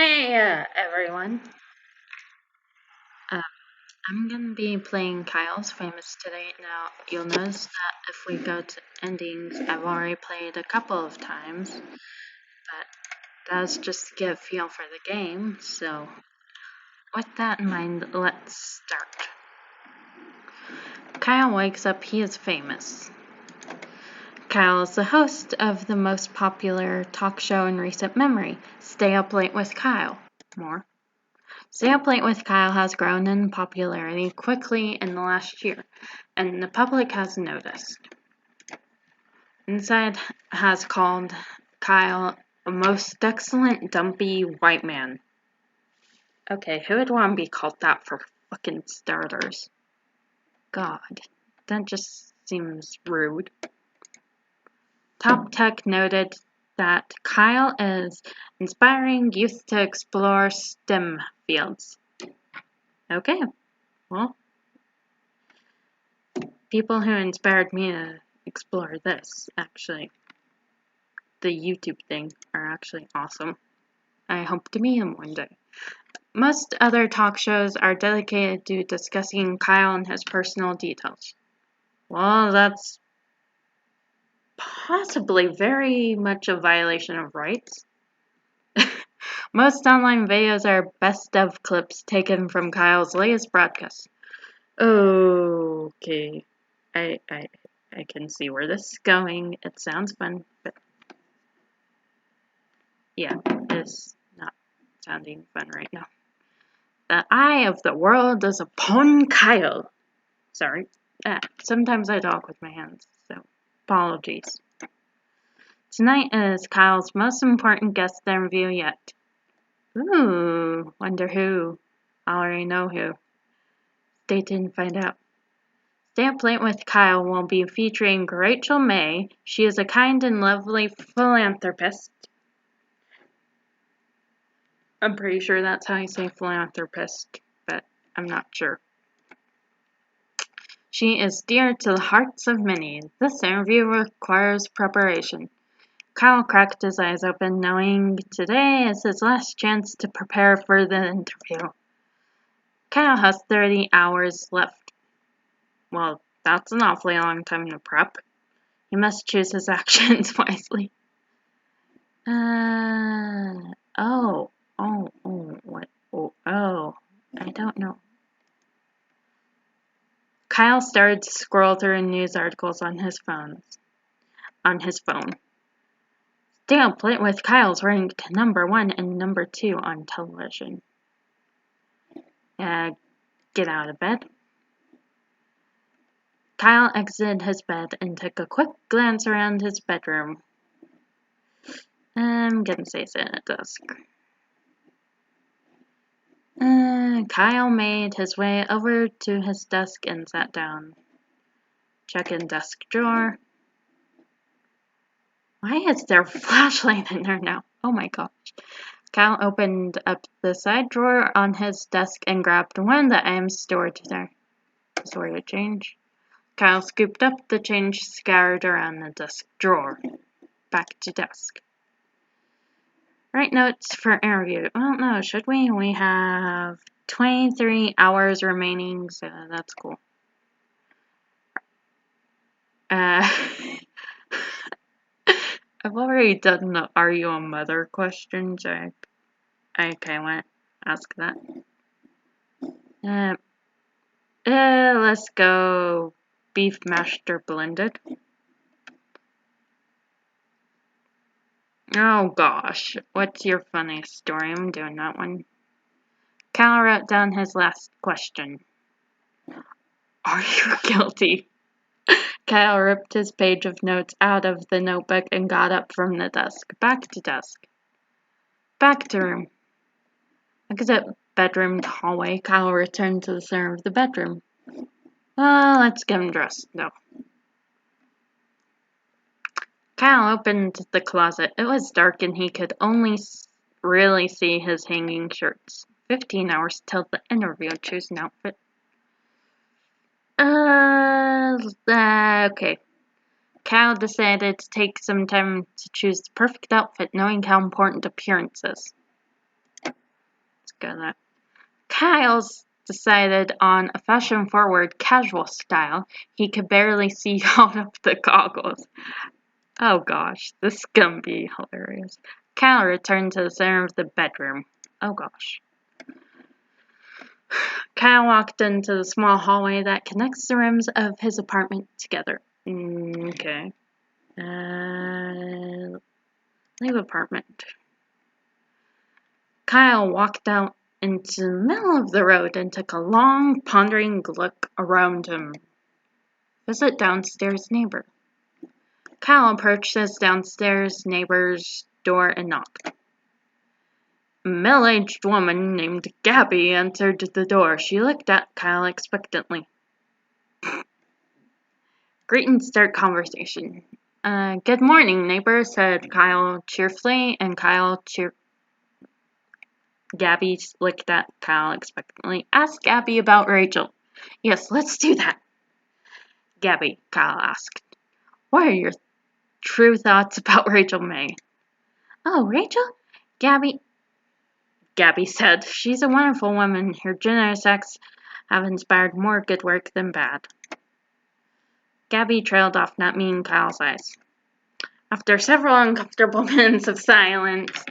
Hey, everyone. Uh, I'm gonna be playing Kyle's Famous today. Now, you'll notice that if we go to endings, I've already played a couple of times, but that's just to get a feel for the game. So, with that in mind, let's start. Kyle wakes up, he is famous. Kyle is the host of the most popular talk show in recent memory, Stay Up Late with Kyle. More. Stay Up Late with Kyle has grown in popularity quickly in the last year, and the public has noticed. Inside has called Kyle a most excellent dumpy white man. Okay, who would want to be called that for fucking starters? God, that just seems rude. Top Tech noted that Kyle is inspiring youth to explore STEM fields. Okay, well, people who inspired me to explore this, actually, the YouTube thing, are actually awesome. I hope to meet him one day. Most other talk shows are dedicated to discussing Kyle and his personal details. Well, that's possibly very much a violation of rights. Most online videos are best of clips taken from Kyle's latest broadcast. Okay. I can see where this is going. It sounds fun, but yeah, it's not sounding fun right now. The eye of the world is upon Kyle. Sorry. Sometimes I talk with my hands, so apologies. Tonight is Kyle's most important guest interview yet. Ooh, wonder who. I already know who. Stay tuned to find out. Stay Up Late with Kyle will be featuring Rachel May. She is a kind and lovely philanthropist. I'm pretty sure that's how you say philanthropist, but I'm not sure. She is dear to the hearts of many. This interview requires preparation. Kyle cracked his eyes open, knowing today is his last chance to prepare for the interview. Kyle has 30 hours left. Well, that's an awfully long time to prep. He must choose his actions wisely. I don't know. Kyle started to scroll through news articles on his phone. Stay Up Late with Kyle's ranked number 1 and number 2 on television. Get out of bed. Kyle exited his bed and took a quick glance around his bedroom. I'm gonna say sit at a desk. Kyle made his way over to his desk and sat down. Check in desk drawer. Why is there a flashlight in there now? Oh my gosh. Kyle opened up the side drawer on his desk and grabbed one of the items stored there. Sorry, change. Kyle scooped up the change scattered around the desk drawer. Back to desk. Write notes for interview. Well, no, should we? We have 23 hours remaining, so that's cool. I've already done the "Are you a mother?" question, so I want to ask that. Let's go beef mashed or blended. Oh gosh, what's your funniest story? I'm doing that one. Kyle wrote down his last question. Are you guilty? Kyle ripped his page of notes out of the notebook and got up from the desk. Back to desk. Back to room. Exit bedroom to hallway. Kyle returned to the center of the bedroom. Let's get him dressed, though. Kyle opened the closet. It was dark and he could only really see his hanging shirts. 15 hours till the interview. Choose an outfit. Okay. Kyle decided to take some time to choose the perfect outfit, knowing how important appearance is. go that. Kyle's decided on a fashion-forward casual style. He could barely see out of the goggles. Oh gosh, this is gonna be hilarious. Kyle returned to the center of the bedroom. Oh gosh. Kyle walked into the small hallway that connects the rooms of his apartment together. Okay. Leave apartment. Kyle walked out into the middle of the road and took a long, pondering look around him. Visit downstairs neighbor. Kyle approached his downstairs neighbor's door and knocked. A middle-aged woman named Gabby entered the door. She looked at Kyle expectantly. Greetings start conversation. Good morning, neighbor, said Kyle cheerfully, and Gabby looked at Kyle expectantly. Ask Gabby about Rachel. Yes, let's do that. Gabby, Kyle asked. What are your true thoughts about Rachel May? Oh, Rachel? Gabby said, she's a wonderful woman. Her generous acts have inspired more good work than bad. Gabby trailed off, not meeting Kyle's eyes. After several uncomfortable minutes of silence,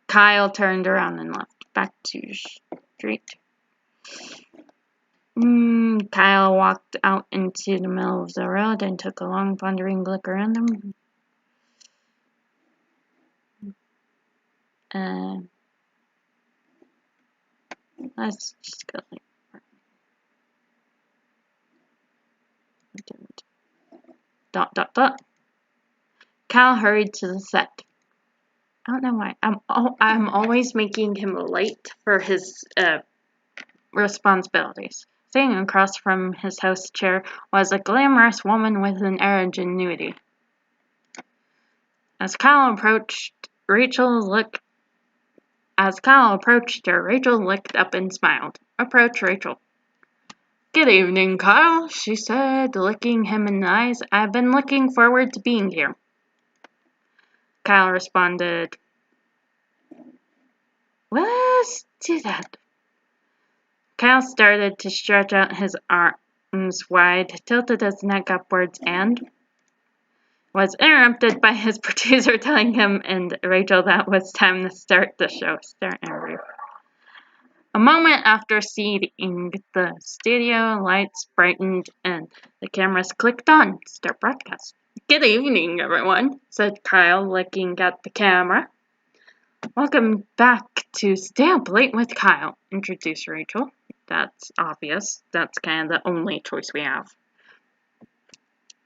Kyle turned around and left back to street. Kyle walked out into the middle of the road and took a long, pondering look around him. Let's just go like that. Kyle hurried to the set. I don't know why. I'm always making him late for his responsibilities. Sitting across from his host chair was a glamorous woman with an air of ingenuity. As Kyle approached her, Rachel looked up and smiled. Approach Rachel. Good evening, Kyle, she said, looking him in the eyes. I've been looking forward to being here. Kyle responded, let's do that. Kyle started to stretch out his arms wide, tilted his neck upwards, and was interrupted by his producer telling him and Rachel that it was time to start the show. Start interview. A moment after seeing the studio lights brightened and the cameras clicked on. Start broadcast. Good evening, everyone, said Kyle, looking at the camera. Welcome back to Stay Up Late with Kyle, introduced Rachel. That's obvious. That's kind of the only choice we have.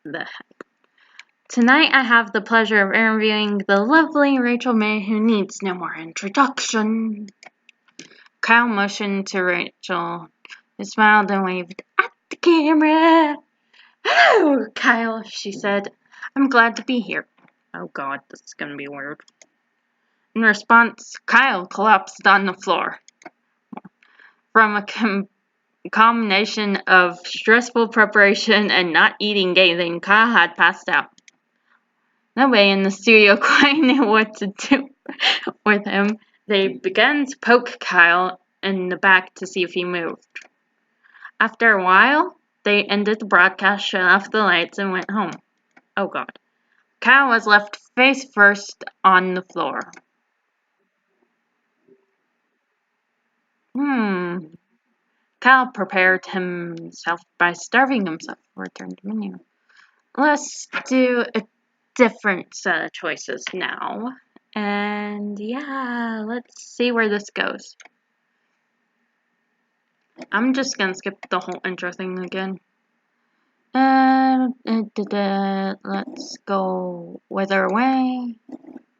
The heck. Tonight I have the pleasure of interviewing the lovely Rachel May, who needs no more introduction. Kyle motioned to Rachel, who smiled and waved at the camera. Hello, Kyle, she said. I'm glad to be here. Oh god, this is gonna be weird. In response, Kyle collapsed on the floor. From a combination of stressful preparation and not eating anything, Kyle had passed out. Nobody in the studio quite knew what to do with him. They began to poke Kyle in the back to see if he moved. After a while, they ended the broadcast, shut off the lights, and went home. Oh god. Kyle was left face first on the floor. Kyle prepared himself by starving himself. Returned to menu. Let's do a different set of choices now. And yeah, let's see where this goes. I'm just gonna skip the whole intro thing again. Let's go Wither Away.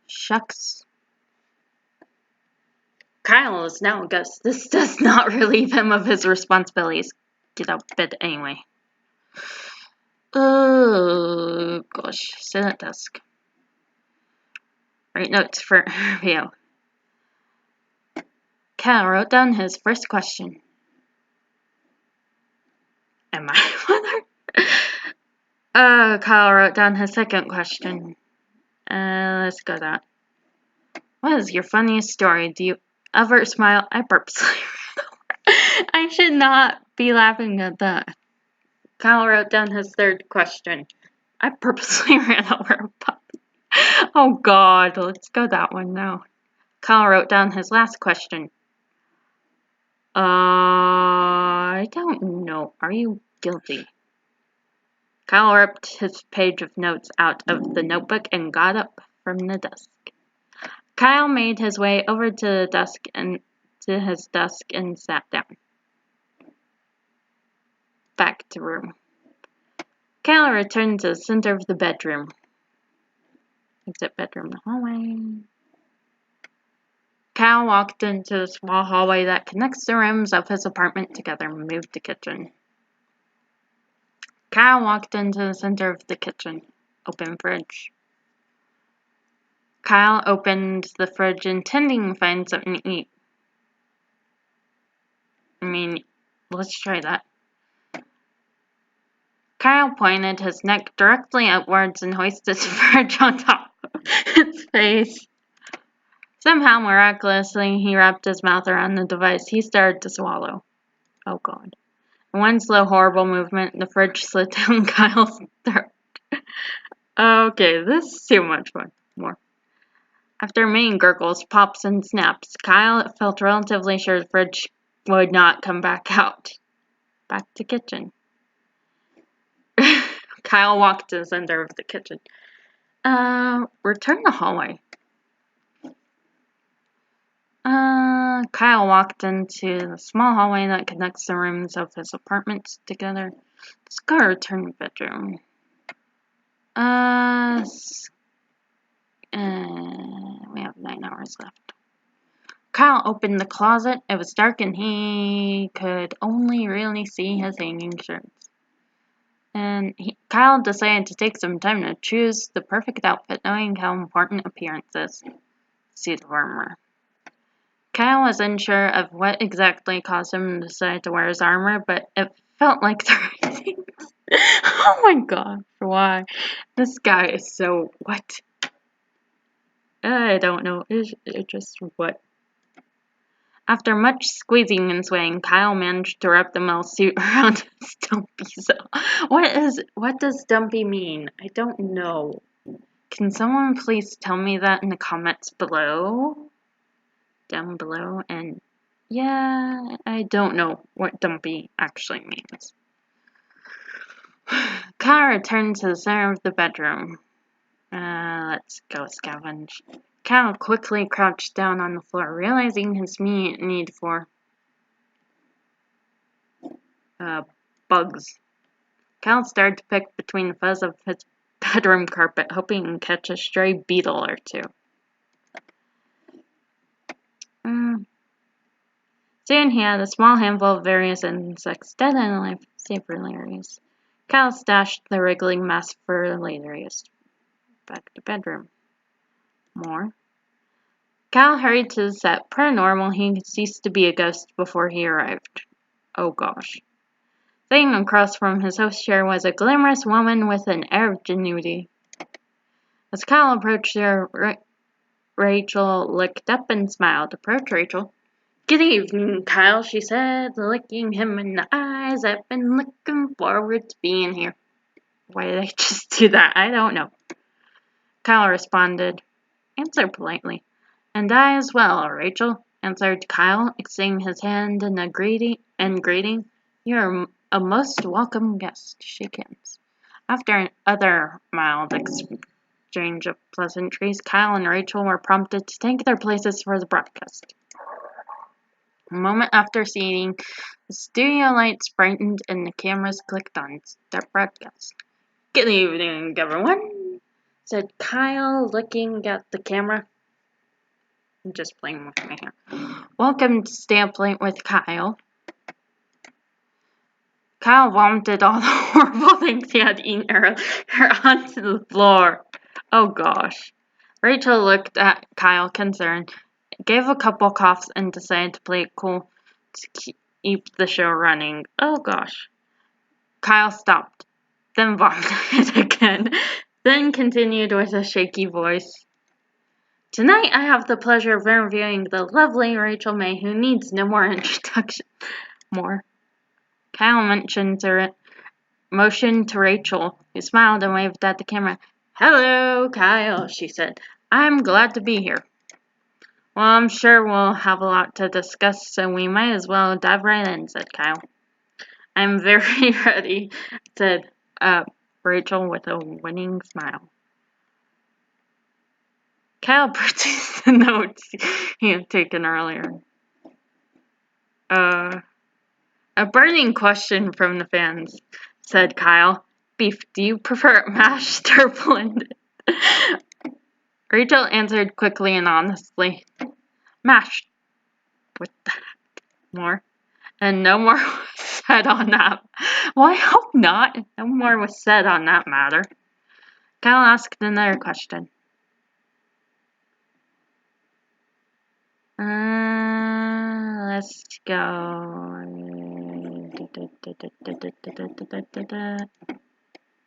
Shucks. Kyle is now a ghost. This does not relieve him of his responsibilities. Get out of bed anyway. Oh gosh, sit at desk. Write notes for review. Kyle wrote down his first question. Am I mother? Kyle wrote down his second question. Let's go that. What is your funniest story? Albert smiled. I purposely I should not be laughing at that. Kyle wrote down his third question. I purposely ran over a puppy. Oh God, let's go that one now. Kyle wrote down his last question. I don't know. Are you guilty? Kyle ripped his page of notes out of the notebook and got up from the desk. Kyle made his way over to his desk and sat down. Back to room. Kyle returned to the center of the bedroom. Exit bedroom hallway. Kyle walked into the small hallway that connects the rooms of his apartment together and moved to kitchen. Kyle walked into the center of the kitchen. Open fridge. Kyle opened the fridge intending to find something to eat. Let's try that. Kyle pointed his neck directly upwards and hoisted the fridge on top of his face. Somehow, miraculously, he wrapped his mouth around the device. He started to swallow. Oh God. In one slow, horrible movement, the fridge slid down Kyle's throat. Okay, this is too much fun. More. After many gurgles, pops, and snaps, Kyle felt relatively sure the fridge would not come back out. Back to kitchen. Kyle walked to the center of the kitchen. Return the hallway. Kyle walked into the small hallway that connects the rooms of his apartments together. Let's go return the bedroom. We have 9 hours left. Kyle opened the closet. It was dark and he could only really see his hanging shirts. And Kyle decided to take some time to choose the perfect outfit, knowing how important appearance is. Suit of armor. Kyle was unsure of what exactly caused him to decide to wear his armor, but it felt like the right thing. Oh my God, why? This guy is so what? I don't know. It's just what? After much squeezing and swaying, Kyle managed to wrap the metal suit around his dumpy self. What does dumpy mean? I don't know. Can someone please tell me that in the comments below? Down below, and yeah, I don't know what dumpy actually means. Kyle returned to the center of the bedroom. Let's go scavenge. Kyle quickly crouched down on the floor, realizing his immediate need for bugs. Kyle started to pick between the fuzz of his bedroom carpet, hoping to catch a stray beetle or two. Soon he had a small handful of various insects, dead and alive, save for hilarious. Kyle stashed the wriggling mess for later use. Back to bedroom. More. Kyle hurried to the set. Per normal, he ceased to be a ghost before he arrived. Oh gosh. Sitting across from his host chair was a glamorous woman with an air of genuity. As Kyle approached her, Rachel looked up and smiled. Approach, Rachel. Good evening, Kyle, she said, looking him in the eyes. I've been looking forward to being here. Why did I just do that? I don't know. Kyle responded. Answer politely. And I as well, Rachel, answered Kyle, extending his hand in greeting. You're a most welcome guest. Shake hands. After another mild exchange of pleasantries, Kyle and Rachel were prompted to take their places for the broadcast. A moment after seating, the studio lights brightened and the cameras clicked on start broadcast. Good evening, everyone, said Kyle, looking at the camera. I'm just playing with my hair. Welcome to Stay Up Late with Kyle. Kyle vomited all the horrible things he had eaten earlier onto the floor. Oh gosh. Rachel looked at Kyle concerned, gave a couple coughs, and decided to play it cool to keep the show running. Oh gosh. Kyle stopped, then vomited again, then continued with a shaky voice. Tonight I have the pleasure of interviewing the lovely Rachel May, who needs no more introduction. Kyle motioned to Rachel, who smiled and waved at the camera. "Hello, Kyle," she said. "I'm glad to be here." "Well, I'm sure we'll have a lot to discuss, so we might as well dive right in," said Kyle. "I'm very ready," said Rachel with a winning smile. Kyle produced the notes he had taken earlier. A burning question from the fans, said Kyle. "Beef, do you prefer it mashed or blended?" Rachel answered quickly and honestly. "Mashed." What the heck? More? And no more was said on that. Well, I hope not. No more was said on that matter. Kyle asked another question. Let's go.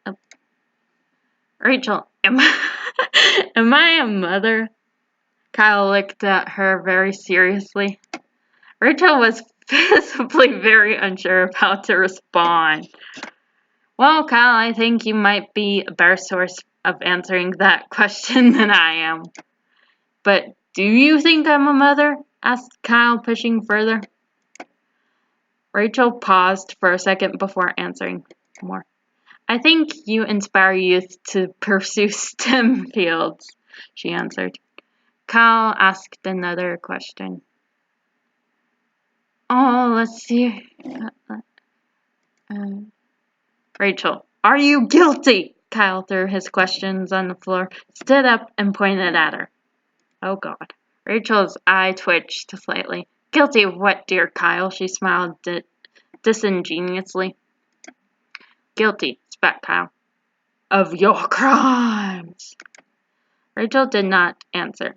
Oh. Rachel, am I a mother? Kyle looked at her very seriously. Rachel was visibly very unsure of how to respond. Well, Kyle, I think you might be a better source of answering that question than I am. But do you think I'm a mother? Asked Kyle, pushing further. Rachel paused for a second before answering more. I think you inspire youth to pursue STEM fields, she answered. Kyle asked another question. Oh, let's see. Rachel, are you guilty? Kyle threw his questions on the floor, stood up, and pointed at her. Oh, God. Rachel's eye twitched slightly. Guilty of what, dear Kyle? She smiled disingenuously. Guilty, spat Kyle. Of your crimes. Rachel did not answer.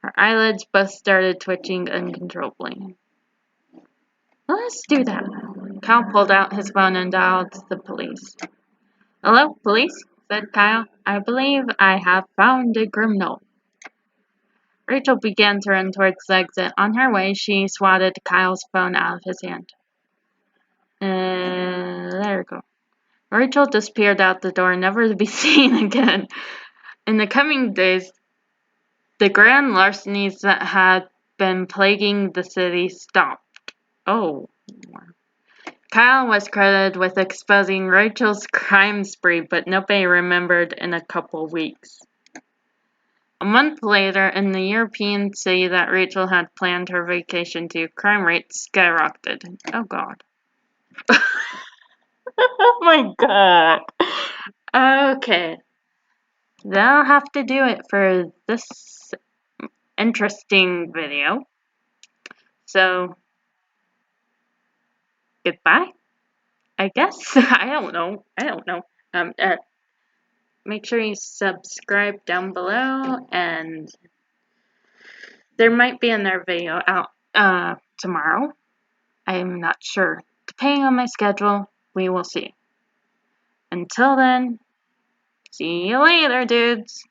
Her eyelids both started twitching uncontrollably. Let's do that. Kyle pulled out his phone and dialed the police. Hello, police? Said Kyle. I believe I have found a criminal. Rachel began to run towards the exit. On her way, she swatted Kyle's phone out of his hand. There we go. Rachel disappeared out the door, never to be seen again. In the coming days, the grand larcenies that had been plaguing the city stopped. Oh. Kyle was credited with exposing Rachel's crime spree, but nobody remembered in a couple weeks. A month later, in the European city that Rachel had planned her vacation to, crime rates skyrocketed. Oh, God. Oh, my God. Okay. That'll have to do it for this interesting video. So, goodbye, I guess. I don't know. Make sure you subscribe down below, and there might be another video out tomorrow. I'm not sure. Depending on my schedule, we will see. Until then, see you later, dudes.